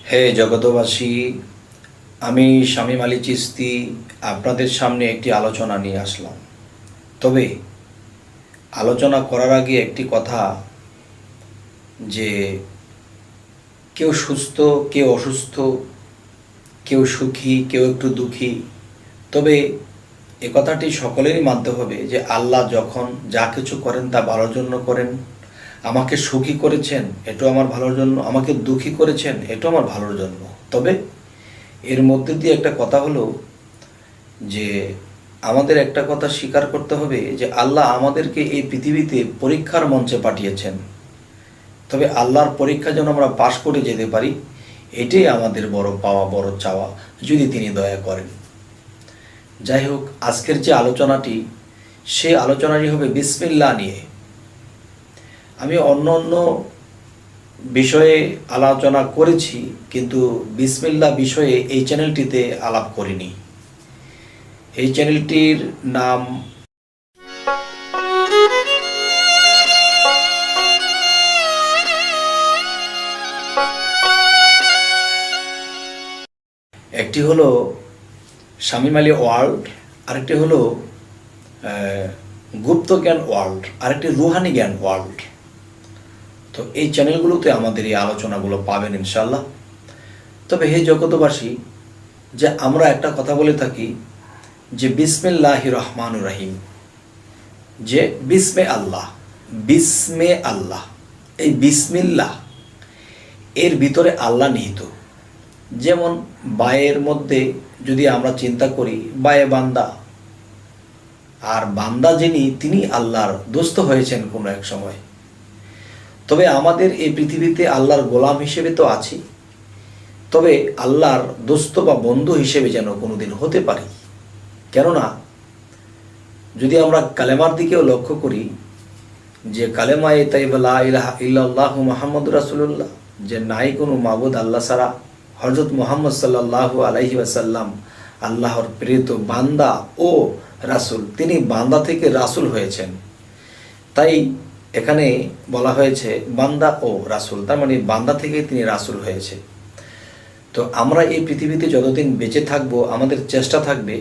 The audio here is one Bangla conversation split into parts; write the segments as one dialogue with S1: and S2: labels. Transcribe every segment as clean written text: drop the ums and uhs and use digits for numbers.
S1: হে জগতবাসী, আমি শামীম আলী চিশতি আপনাদের সামনে একটি আলোচনা নিয়ে আসলাম। তবে আলোচনা করার আগে একটি কথা, যে কেউ সুস্থ, কেউ অসুস্থ, কেউ সুখী, কেউ একটু দুঃখী। তবে এ কথাটি সকলেরই মানতে হবে যে আল্লাহ যখন যা কিছু করেন তা ভালোর জন্য করেন। আমাকে সুখী করেছেন, এটাও আমার ভালোর জন্য, আমাকে দুঃখী করেছেন, এটাও আমার ভালোর জন্য। তবে এর মধ্যে দিয়ে একটা কথা হলো যে আমাদের একটা কথা স্বীকার করতে হবে যে আল্লাহ আমাদেরকে এই পৃথিবীতে পরীক্ষার মঞ্চে পাঠিয়েছেন। তবে আল্লাহর পরীক্ষা যেন আমরা পাশ করে যেতে পারি, এটাই আমাদের বড় পাওয়া, বড় চাওয়া, যদি তিনি দয়া করেন। যাই হোক, আজকের যে আলোচনাটি, সেই আলোচনাটি হবে বিসমিল্লাহ নিয়ে। আমি অন্য অন্য বিষয়ে আলোচনা করেছি, কিন্তু বিসমিল্লাহ বিষয়ে এই চ্যানেলটিতে আলাপ করিনি। এই চ্যানেলটির নাম একটি হলো শামীম আলী ওয়ার্ল্ড, আরেকটি হলো গুপ্ত জ্ঞান ওয়ার্ল্ড, আরেকটি রুহানি জ্ঞান ওয়ার্ল্ড। তো এই চ্যানেলগুলোতে আমাদের এই আলোচনাগুলো পাবেন ইনশাল্লাহ। তবে হে জগতবাসী, যে আমরা একটা কথা বলে থাকি যে বিসমিল্লাহির রহমানুর রহিম, যে বিসমে আল্লাহ, বিসমে আল্লাহ, এই বিসমিল্লাহ এর ভিতরে আল্লাহ নিহিত। যেমন বায়ের মধ্যে যদি আমরা চিন্তা করি, বায়ে বান্দা, আর বান্দা যিনি, তিনি আল্লাহর দোস্ত হয়েছেন কোনো এক সময়। তবে আমাদের এই পৃথিবীতে আল্লাহর গোলাম হিসেবে তো আছি, তবে আল্লাহর দোস্ত বা বন্ধু হিসেবে যেন কোনোদিন হতে পারি। কেননা যদি আমরা কালেমার দিকেও লক্ষ্য করি, যে কালেমায়ে তাইয়্যিবা লা ইলাহা ইল্লাল্লাহু মুহাম্মাদুর রাসূলুল্লাহ, যে নাই কোনো মাবুদ আল্লাহ ছাড়া, হযরত মুহাম্মদ সাল্লাল্লাহু আলাইহি ওয়াসাল্লাম আল্লাহর প্রেরিত বান্দা ও রাসূল, তিনি বান্দা থেকে রাসূল হয়েছেন। তাই এখানে বলা হয়েছে বান্দা ও রাসূল, তার মানে বান্দা থেকে তিনি রাসূল হয়েছে। তো আমরা এই পৃথিবীতে যতদিন বেঁচে থাকবো, আমাদের চেষ্টা থাকবে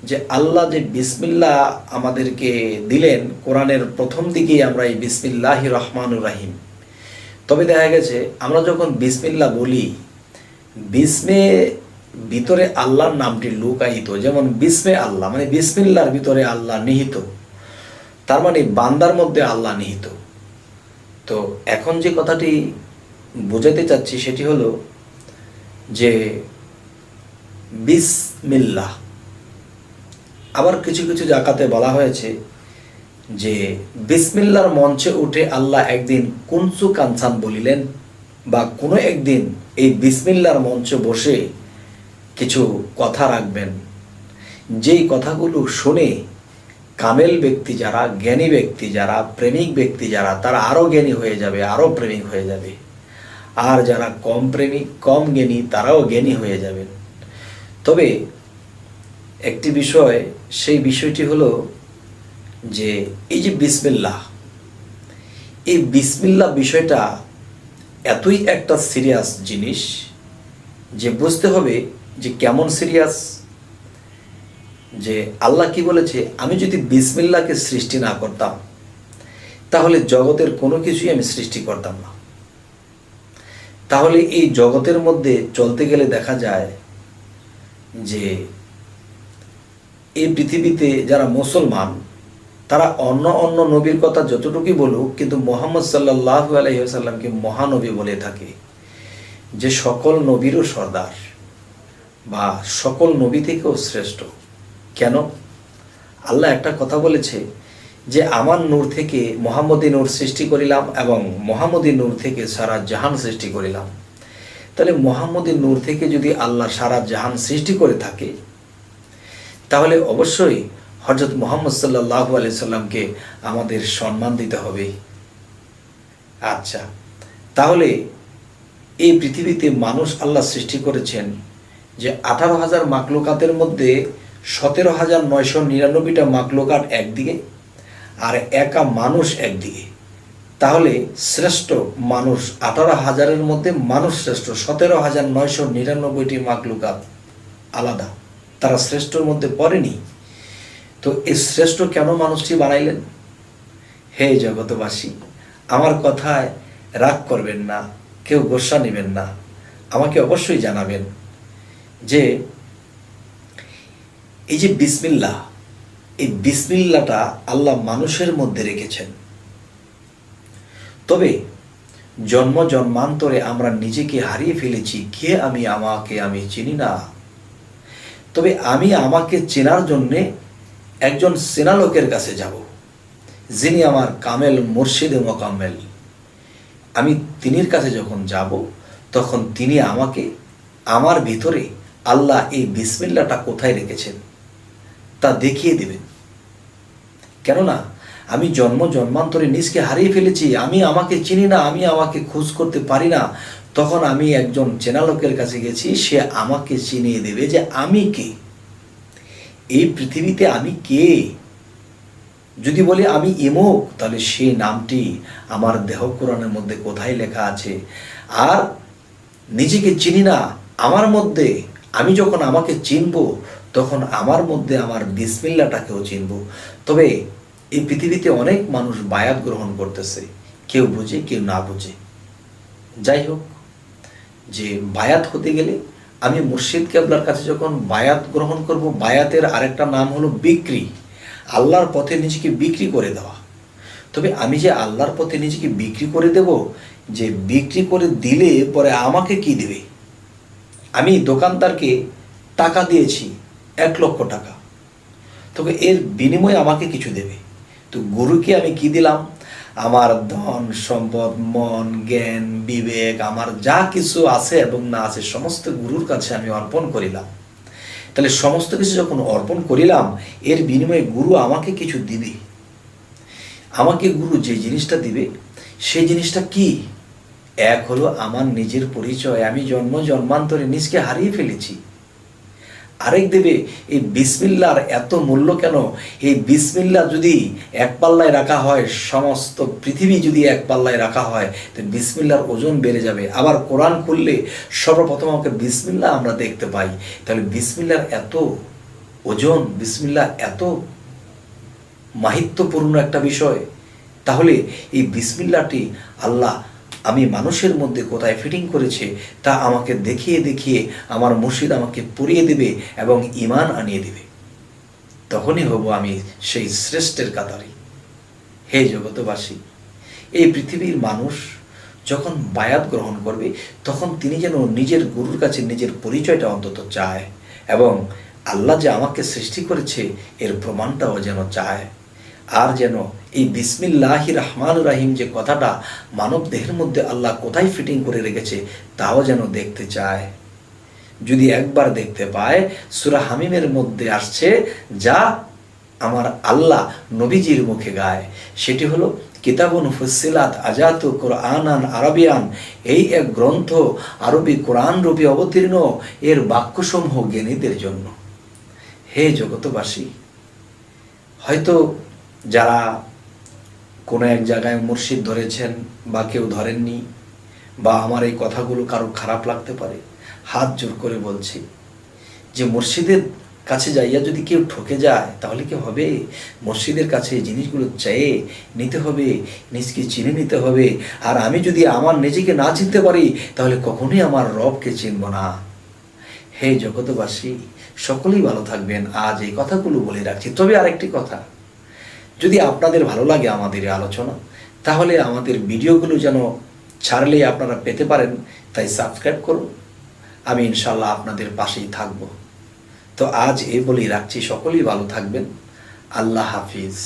S1: যে আল্লাহ যে বিসমিল্লাহ আমাদেরকে দিলেন, কোরআনের প্রথম দিকেই আমরা এই বিসমিল্লাহির রহমানুর রহিম। তবে দেখা গেছে আমরা যখন বিসমিল্লাহ বলি, বিসমে ভিতরে আল্লাহর নামটি লুকায়িত। যেমন বিসমে আল্লাহ মানে বিসমিল্লাহর ভিতরে আল্লাহ নিহিত, তার মানে বান্দার মধ্যে আল্লাহ নিহিত। তো এখন যে কথাটি বোঝাতে চাচ্ছি সেটি হলো যে বিসমিল্লাহ, আবার কিছু কিছু জায়গাতে বলা হয়েছে যে বিসমিল্লাহর মঞ্চে উঠে আল্লাহ একদিন কুনসু কানসান বলিলেন, বা কোনো একদিন এই বিসমিল্লাহর মঞ্চে বসে কিছু কথা রাখবেন, যেই কথাগুলো শুনে কামেল ব্যক্তি যারা, জ্ঞানী ব্যক্তি যারা, প্রেমিক ব্যক্তি যারা, তারা আরও জ্ঞানী হয়ে যাবে, আরও প্রেমিক হয়ে যাবে। আর যারা কম প্রেমিক, কম জ্ঞানী, তারাও জ্ঞানী হয়ে যাবেন। তবে একটি বিষয়, সেই বিষয়টি হলো যে এই যে বিসমিল্লাহ, এই বিসমিল্লাহ বিষয়টা এতই একটা সিরিয়াস জিনিস যে বুঝতে হবে যে কেমন সিরিয়াস। যে আল্লাহ কি বলেছে, আমি যদি বিসমিল্লাহকে সৃষ্টি না করতাম, তাহলে জগতের কোনো কিছুই আমি সৃষ্টি করতাম না। তাহলে এই জগতের মধ্যে চলতে গেলে দেখা যায় যে এই পৃথিবীতে যারা মুসলমান, তারা অন্য অন্য নবীর কথা যতটুকুই বলুক, কিন্তু মুহাম্মদ সাল্লাল্লাহু আলাইহি ওয়াসাল্লামকে মহানবী বলে থাকে, যে সকল নবীরও সর্দার বা সকল নবী থেকেও শ্রেষ্ঠ। কেন? আল্লাহ একটা কথা বলেছে যে আমার নূর থেকে মুহাম্মদী নূর সৃষ্টি করিলাম, এবং মুহাম্মদী নূর থেকে সারা জাহান সৃষ্টি করিলাম। তাহলে মুহাম্মদী নূর থেকে যদি আল্লাহ সারা জাহান সৃষ্টি করে থাকে, তাহলে অবশ্যই হযরত মুহাম্মদ সাল্লাল্লাহু আলাইহি সাল্লামকে আমাদের সম্মান দিতে হবে। আচ্ছা, তাহলে এই পৃথিবীতে মানুষ আল্লাহ সৃষ্টি করেছেন যে 18,000 মাখলুকাতের মধ্যে 17,999টা মাখলুকাত একদিকে, আর একা মানুষ একদিকে। তাহলে শ্রেষ্ঠ মানুষ 18,000-এর মধ্যে মানুষ শ্রেষ্ঠ, 17,999টি মাখলুকাত আলাদা, তারা শ্রেষ্ঠর মধ্যে পড়েনি। তো এই শ্রেষ্ঠ কেন মানুষটি বানাইলেন? হে জগতবাসী, আমার কথায় রাগ করবেন না, কেউ গোসা নেবেন না, আমাকে অবশ্যই জানাবেন যে এই যে বিসমিল্লাহ, এই বিসমিল্লাহটা আল্লাহ মানুষের মধ্যে রেখেছেন। তবে জন্ম জন্মান্তরে আমরা নিজেকে হারিয়ে ফেলেছি। কে আমি, আমাকে আমি চিনি না। তবে আমি আমাকে চেনার জন্যে একজন চেনা লোকের কাছে যাব, যিনি আমার কামেল মুর্শিদে মোকাম্মেল। আমি তিনির কাছে যখন যাব, তখন তিনি আমাকে আমার ভিতরে আল্লাহ এই বিসমিল্লাহটা কোথায় রেখেছেন তা দেখিয়ে দেবেন। কেননা আমি জন্ম জন্মান্তরে নিজকে হারিয়ে ফেলেছি, আমি আমাকে চিনি না, আমি আমাকে খোঁজ করতে পারি না। তখন আমি একজন চেনা লোকের কাছে গেছি, সে আমাকে চিনিয়ে দেবে যে আমি কে, এই পৃথিবীতে আমি কে। যদি বলি আমি ইমুক, তাহলে সেই নামটি আমার দেহ কোরআনের মধ্যে কোথায় লেখা আছে। আর নিজেকে চিনি না, আমার মধ্যে আমি যখন আমাকে চিনব, তখন আমার মধ্যে আমার বিসমিল্লাহটাকেও চিনব। তবে এই পৃথিবীতে অনেক মানুষ বায়াত গ্রহণ করতেছে, কেউ বুঝে কেউ না বুঝে। যাই হোক, যে বায়াত হতে গেলে আমি মুর্শিদ কেবলার কাছে যখন বায়াত গ্রহণ করব, বায়াতের আরেকটা নাম হলো বিক্রি, আল্লাহর পথে নিজেকে বিক্রি করে দেওয়া। তবে আমি যে আল্লাহর পথে নিজেকে বিক্রি করে দেব, যে বিক্রি করে দিলে পরে আমাকে কি দেবে? আমি দোকানদারকে টাকা দিয়েছি 1,00,000 টাকা, তবে এর বিনিময়ে আমাকে কিছু দেবে। তো গুরুকে আমি কি দিলাম? আমার ধন সম্পদ, মন, জ্ঞান, বিবেক, আমার যা কিছু আছে এবং না আছে সমস্ত গুরুর কাছে আমি অর্পণ করিলাম। তাহলে সমস্ত কিছু যখন অর্পণ করিলাম, এর বিনিময়ে গুরু আমাকে কিছু দিবে। আমাকে গুরু যে জিনিসটা দিবে, সেই জিনিসটা কি? এক হলো আমার নিজের পরিচয়, আমি জন্ম জন্মান্তরে নিজকে হারিয়ে ফেলেছি। আরেক দেবে এই বিসমিল্লাহর এত মূল্য কেন? এই বিসমিল্লাহ যদি এক পাল্লায় রাখা হয়, সমস্ত পৃথিবী যদি এক পাল্লায় রাখা হয়, তো বিসমিল্লাহর ওজন বেড়ে যাবে। আবার কোরআন খুললে সর্বপ্রথম আমাকে বিসমিল্লাহ আমরা দেখতে পাই। তাহলে বিসমিল্লাহর এত ওজন, বিসমিল্লাহ এত মাহিত্যপূর্ণ একটা বিষয়। তাহলে এই বিসমিল্লাহটি আল্লাহ আমি মানুষের মধ্যে কোথায় ফিটিং করেছে তা আমাকে দেখিয়ে দেখিয়ে আমার মুর্শিদ আমাকে পড়িয়ে দেবে এবং ঈমান আনিয়ে দেবে। তখনই হব আমি সেই শ্রেষ্ঠের কাতারে। হে জগতবাসী, এই পৃথিবীর মানুষ যখন বায়াত গ্রহণ করবে, তখন তিনি যেন নিজের গুরুর কাছে নিজের পরিচয়টা অন্তত চায়, এবং আল্লাহ যে আমাকে সৃষ্টি করেছে এর প্রমাণটাও যেন চায়। আর যেন এই বিসমিল্লাহির রহমানুর রহিম যে কথাটা মানব দেহের মধ্যে আল্লাহ কোথায় ফিটিং করে রেখেছে তাও যেন দেখতে চায়। যদি একবার দেখতে পায়, সূরা হামিমের মধ্যে আসছে, যা আমার আল্লাহ নবীজির মুখে গায়, সেটি হলো কিতাবুন ফুসসিলাত আজাতু কুরআনান আরবিয়ান। এই এক গ্রন্থ আরবি কোরআন রূপে অবতীর্ণ, এর বাক্যসমূহ জ্ঞানীদের জন্য। হে জগতবাসী, হয়তো যারা কোনো এক জায়গায় মুর্শিদ ধরেছেন বা কেউ ধরেননি, বা আমার এই কথাগুলো কারো খারাপ লাগতে পারে, হাত জোর করে বলছি যে মুর্শিদের কাছে যাইয়া যদি কেউ ঠকে যায় তাহলে কি হবে? মুর্শিদের কাছে এই জিনিসগুলো চেয়ে নিতে হবে, নিজকে চিনে নিতে হবে। আর আমি যদি আমার নিজেকে না চিনতে পারি, তাহলে কখনোই আমার রবকে চিনব না। হে জগতবাসী, সকলেই ভালো থাকবেন। আজ এই কথাগুলো বলে রাখছি। তবে আরেকটি কথা, যদি আপনাদের ভালো লাগে আমাদের এই আলোচনা, তাহলে আমাদের ভিডিওগুলো যেন ছাড়লেই আপনারা পেতে পারেন, তাই সাবস্ক্রাইব করুন। আমি ইনশাল্লাহ আপনাদের পাশেই থাকব। তো আজ এই বলেই রাখছি, সকলেই ভালো থাকবেন। আল্লাহ হাফিজ।